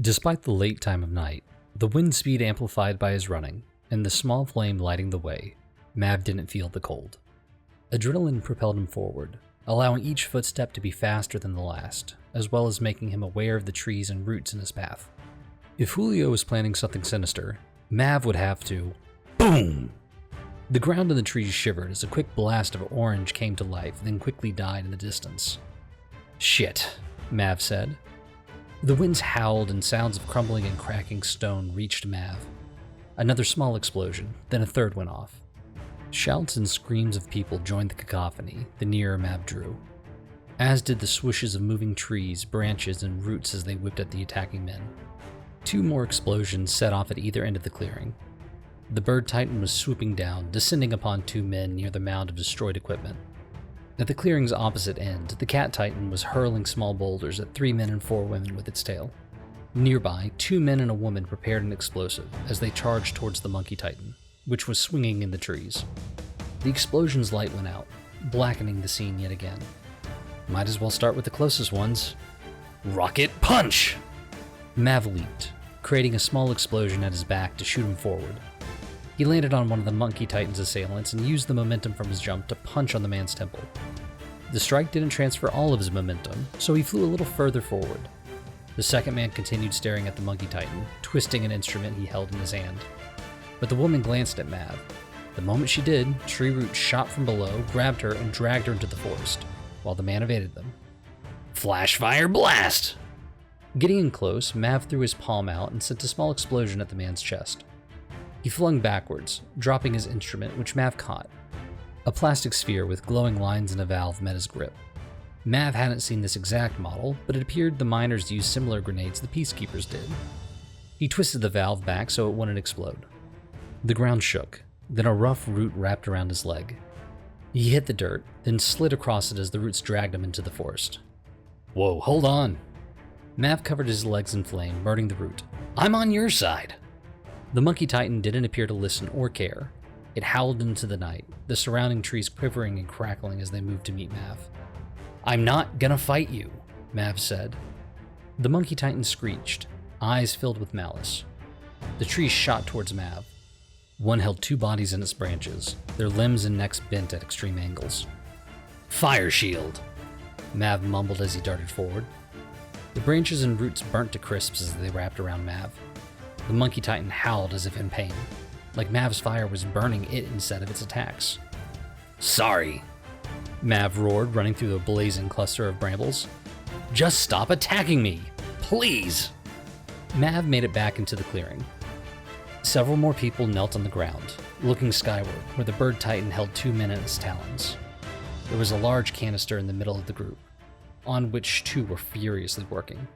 Despite the late time of night, the wind speed amplified by his running, and the small flame lighting the way, Mav didn't feel the cold. Adrenaline propelled him forward, allowing each footstep to be faster than the last, as well as making him aware of the trees and roots in his path. If Julio was planning something sinister, Mav would have to boom! The ground and the trees shivered as a quick blast of orange came to life, then quickly died in the distance. Shit, Mav said. The winds howled and sounds of crumbling and cracking stone reached Mav. Another small explosion, then a third went off. Shouts and screams of people joined the cacophony the nearer Mav drew, as did the swooshes of moving trees, branches, and roots as they whipped at the attacking men. Two more explosions set off at either end of the clearing. The bird titan was swooping down, descending upon two men near the mound of destroyed equipment. At the clearing's opposite end, the cat titan was hurling small boulders at 3 men and 4 women with its tail. Nearby, 2 men and a woman prepared an explosive as they charged towards the monkey titan, which was swinging in the trees. The explosion's light went out, blackening the scene yet again. Might as well start with the closest ones. Rocket punch! Mav leaped, creating a small explosion at his back to shoot him forward. He landed on one of the monkey titan's assailants and used the momentum from his jump to punch on the man's temple. The strike didn't transfer all of his momentum, so he flew a little further forward. The second man continued staring at the monkey titan, twisting an instrument he held in his hand. But the woman glanced at Mav. The moment she did, tree roots shot from below, grabbed her, and dragged her into the forest, while the man evaded them. Flash fire blast! Getting in close, Mav threw his palm out and sent a small explosion at the man's chest. He flung backwards, dropping his instrument, which Mav caught. A plastic sphere with glowing lines and a valve met his grip. Mav hadn't seen this exact model, but it appeared the miners used similar grenades the peacekeepers did. He twisted the valve back so it wouldn't explode. The ground shook, then a rough root wrapped around his leg. He hit the dirt, then slid across it as the roots dragged him into the forest. Whoa, hold on! Mav covered his legs in flame, burning the root. I'm on your side! The monkey titan didn't appear to listen or care. It howled into the night, the surrounding trees quivering and crackling as they moved to meet Mav. I'm not gonna fight you, Mav said. The monkey titan screeched, eyes filled with malice. The trees shot towards Mav. One held 2 bodies in its branches, their limbs and necks bent at extreme angles. Fire shield, Mav mumbled as he darted forward. The branches and roots burnt to crisps as they wrapped around Mav. The monkey titan howled as if in pain, like Mav's fire was burning it instead of its attacks. Sorry, Mav roared, running through the blazing cluster of brambles. Just stop attacking me, please! Mav made it back into the clearing. Several more people knelt on the ground, looking skyward, where the bird titan held 2 men in its talons. There was a large canister in the middle of the group, on which 2 were furiously working.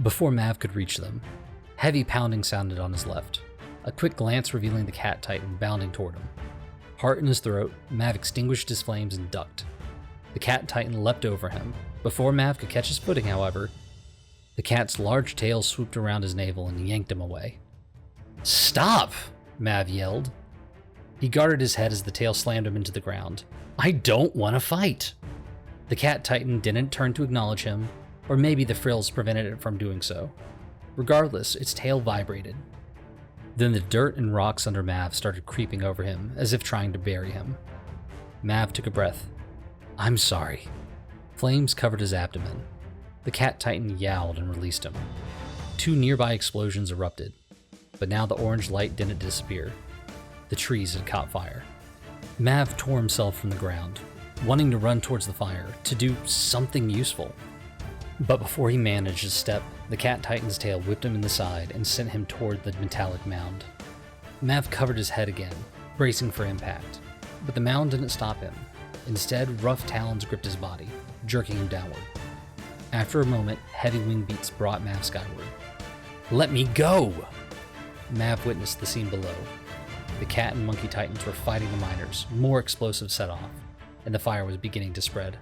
Before Mav could reach them, heavy pounding sounded on his left, a quick glance revealing the cat titan bounding toward him. Heart in his throat, Mav extinguished his flames and ducked. The cat titan leapt over him. Before Mav could catch his footing, however, the cat's large tail swooped around his navel and yanked him away. Stop! Mav yelled. He guarded his head as the tail slammed him into the ground. I don't want to fight! The cat titan didn't turn to acknowledge him, or maybe the frills prevented it from doing so. Regardless, its tail vibrated. Then the dirt and rocks under Mav started creeping over him, as if trying to bury him. Mav took a breath. I'm sorry. Flames covered his abdomen. The cat titan yowled and released him. 2 nearby explosions erupted, but now the orange light didn't disappear. The trees had caught fire. Mav tore himself from the ground, wanting to run towards the fire, to do something useful. But before he managed to step, the cat titan's tail whipped him in the side and sent him toward the metallic mound. Mav covered his head again, bracing for impact, but the mound didn't stop him. Instead, rough talons gripped his body, jerking him downward. After a moment, heavy wing beats brought Mav skyward. Let me go! Mav witnessed the scene below. The cat and monkey titans were fighting the miners, more explosives set off, and the fire was beginning to spread.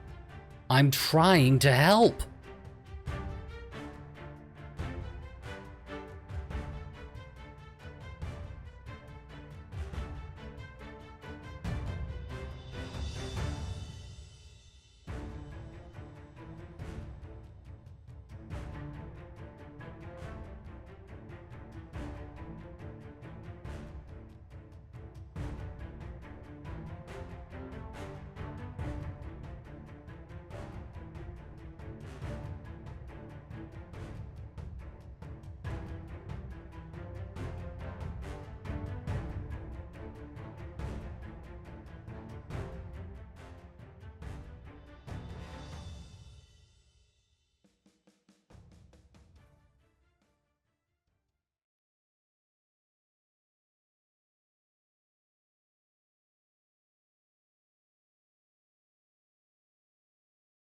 I'm trying to help!